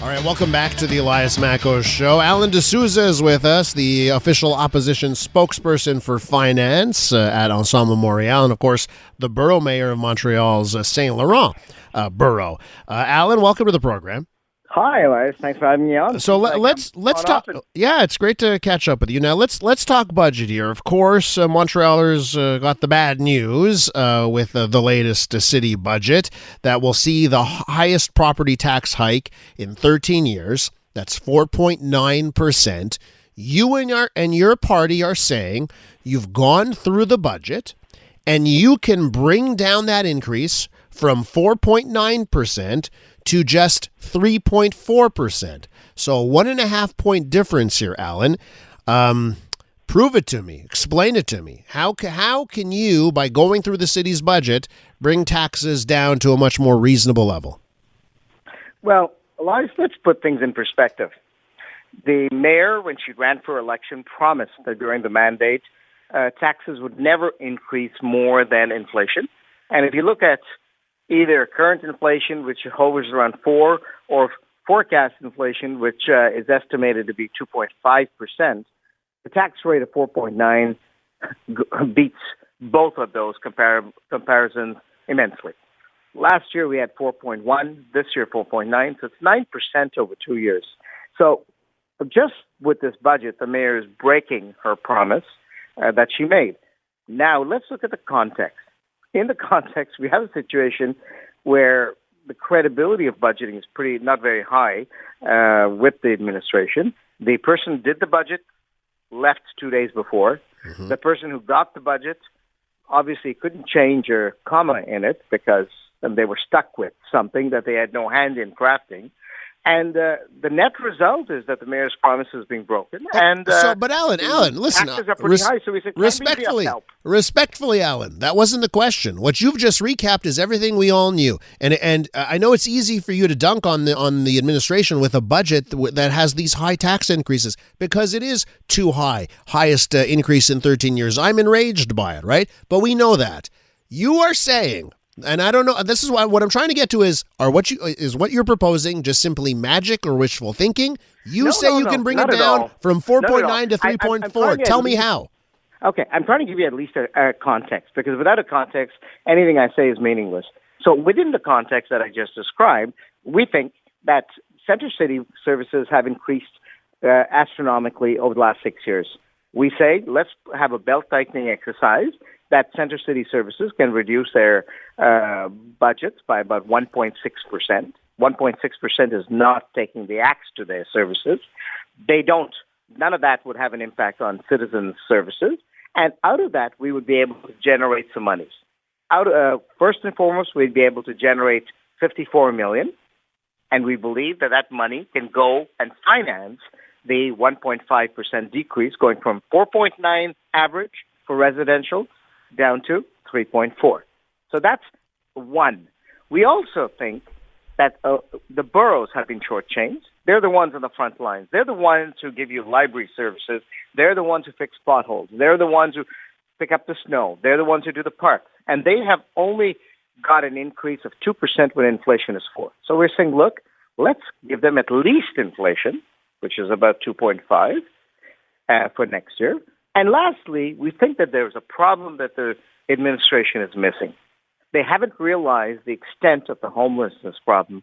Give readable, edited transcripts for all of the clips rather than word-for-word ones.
All right, welcome back to the Elias Macos Show. Alan DeSousa is with us, the official opposition spokesperson for finance at Ensemble Montreal, and of course, the borough mayor of Montreal's Saint-Laurent borough. Alan, welcome to the program. Hi, Elias. Thanks for having me on. So let's talk. Yeah, it's great to catch up with you. Now let's talk budget here. Of course, Montrealers got the bad news with the latest city budget that will see the highest property tax hike in 13 years. That's 4.9%. You and your party are saying you've gone through the budget and you can bring down that increase from 4.9% to just 3.4%. So a 1.5 point difference here, Alan. Prove it to me. Explain it to me. How can you, by going through the city's budget, bring taxes down to a much more reasonable level? Well, Elias, let's put things in perspective. The mayor, when she ran for election, promised that during the mandate, taxes would never increase more than inflation. And if you look at either current inflation, which hovers around 4%, or forecast inflation, which is estimated to be 2.5%, the tax rate of 4.9 beats both of those comparisons immensely. Last year we had 4.1, this year 4.9, so it's 9% over 2 years. So just with this budget, the mayor is breaking her promise that she made. Now let's look at the context. In the context, we have a situation where the credibility of budgeting is not very high with the administration. The person did the budget, left 2 days before. Mm-hmm. The person who got the budget obviously couldn't change a comma in it because they were stuck with something that they had no hand in crafting. And the net result is that the mayor's promise is being broken. And but Alan, listen, taxes are pretty high, so we said, respectfully, Alan, that wasn't the question. What you've just recapped is everything we all knew. And I know it's easy for you to dunk on the administration with a budget that has these high tax increases because it is too high, highest increase in 13 years. I'm enraged by it, right? But we know that. You are saying, and I don't know, this is what I'm trying to get to is what you're proposing just simply magic or wishful thinking? You can bring it down from 4.9 to 3.4. Tell me how. Okay, I'm trying to give you at least a context, because without a context, anything I say is meaningless. So within the context that I just described, we think that Center City services have increased astronomically over the last 6 years. We say, let's have a belt-tightening exercise that Center City services can reduce their budgets by about 1.6%. 1.6% is not taking the axe to their services. None of that would have an impact on citizens' services. And out of that, we would be able to generate some monies. First and foremost, we'd be able to generate $54 million. And we believe that money can go and finance the 1.5% decrease, going from 4.9 average for residential down to 3.4. So that's one. We also think that the boroughs have been shortchanged. They're the ones on the front lines. They're the ones who give you library services. They're the ones who fix potholes. They're the ones who pick up the snow. They're the ones who do the parks. And they have only got an increase of 2% when inflation is 4%. So we're saying, look, let's give them at least inflation, which is about 2.5 for next year. And lastly, we think that there's a problem that the administration is missing. They haven't realized the extent of the homelessness problem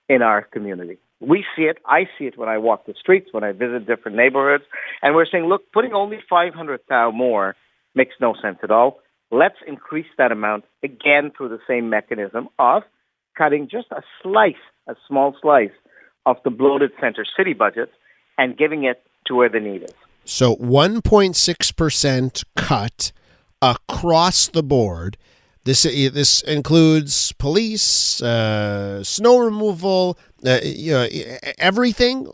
in our community. We see it. I see it when I walk the streets, when I visit different neighborhoods. And we're saying, look, putting only 500,000 more makes no sense at all. Let's increase that amount again through the same mechanism of cutting just a small slice of the bloated Center City budget and giving it to where the need is. So 1.6% cut across the board. This includes police, snow removal, everything.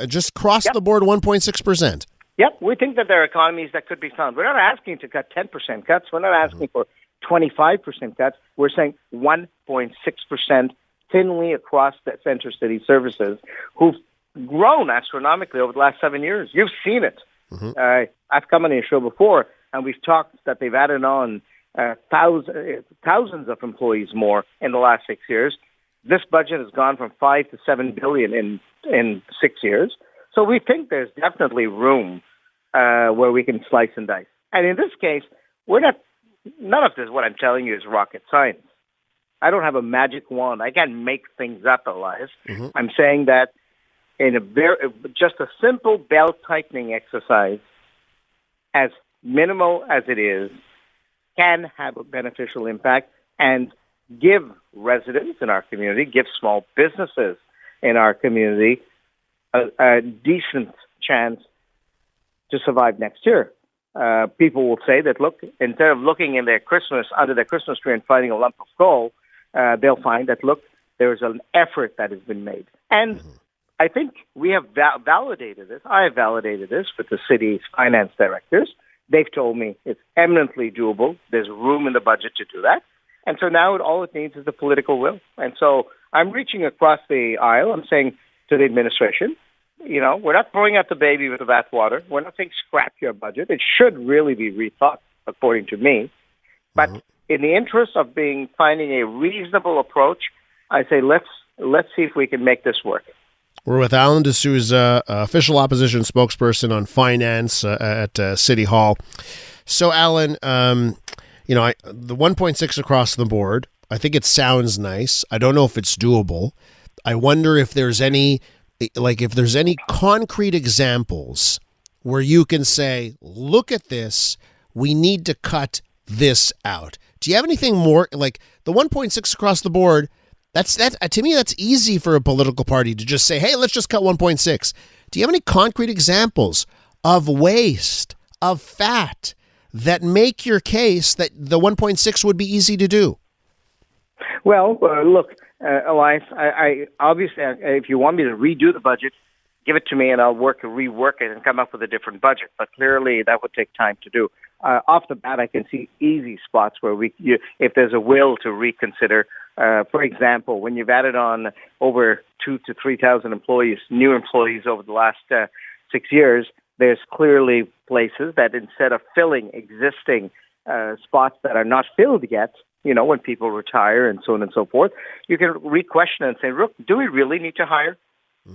Just across the board, 1.6%. Yep, we think that there are economies that could be found. We're not asking to cut 10% cuts. We're not asking for 25% cuts. We're saying 1.6% thinly across the Center City services, who've grown astronomically over the last 7 years. You've seen it. Mm-hmm. I've come on your show before, and we've talked that they've added on thousands of employees more in the last 6 years. This budget has gone from 5 to 7 billion in 6 years. So we think there's definitely room where we can slice and dice. And in this case, none of this, what I'm telling you, is rocket science. I don't have a magic wand. I can't make things up, Elias. Mm-hmm. I'm saying that in just a simple belt-tightening exercise, as minimal as it is, can have a beneficial impact and give residents in our community, give small businesses in our community a decent chance to survive next year. People will say that, look, instead of looking under their Christmas tree and finding a lump of coal, they'll find that, look, there's an effort that has been made. And I think we have validated this. I have validated this with the city's finance directors. They've told me it's eminently doable. There's room in the budget to do that. And so now all it needs is the political will. And so I'm reaching across the aisle. I'm saying to the administration, we're not throwing out the baby with the bathwater. We're not saying scrap your budget. It should really be rethought, according to me. But in the interest of finding a reasonable approach, I say let's see if we can make this work. We're with Alan DeSousa, official opposition spokesperson on finance at City Hall. So, Alan, the 1.6 across the board, I think it sounds nice. I don't know if it's doable. I wonder if there's any concrete examples where you can say, look at this, we need to cut this out. Do you have anything more, like the 1.6 across the board? That's to me, that's easy for a political party to just say, hey, let's just cut 1.6. Do you have any concrete examples of waste, of fat, that make your case that the 1.6 would be easy to do? Well, look, Elias, I obviously, if you want me to redo the budget, give it to me and I'll rework it and come up with a different budget. But clearly that would take time to do. Off the bat, I can see easy spots where if there's a will to reconsider. For example, when you've added on over 2,000 to 3,000 new employees over the last 6 years, there's clearly places that instead of filling existing spots that are not filled yet, when people retire and so on and so forth, you can re-question and say, look, do we really need to hire?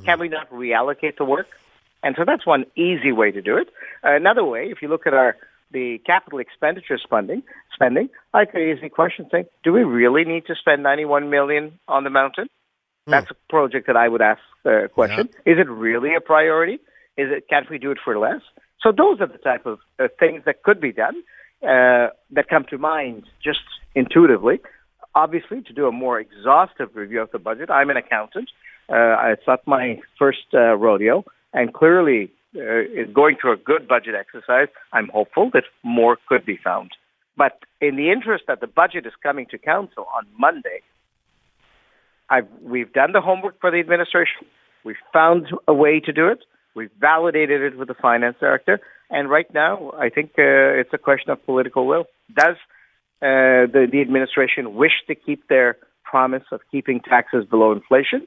Can we not reallocate the work? And so that's one easy way to do it. Another way, if you look at the capital expenditure spending, I could easily question saying, do we really need to spend $91 million on the mountain? That's a project that I would ask the question. Yeah. Is it really a priority? Can't we do it for less? So those are the type of things that could be done that come to mind just intuitively. Obviously, to do a more exhaustive review of the budget, I'm an accountant. It's not my first rodeo, and clearly going through a good budget exercise, I'm hopeful that more could be found. But in the interest that the budget is coming to council on Monday, we've done the homework for the administration. We've found a way to do it. We've validated it with the finance director. And right now, I think it's a question of political will. Does the administration wish to keep their promise of keeping taxes below inflation,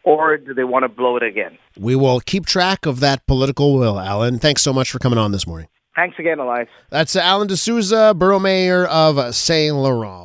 or do they want to blow it again? We will keep track of that political will, Alan. Thanks so much for coming on this morning. Thanks again, Elias. That's Alan DeSousa, Borough Mayor of Saint-Laurent.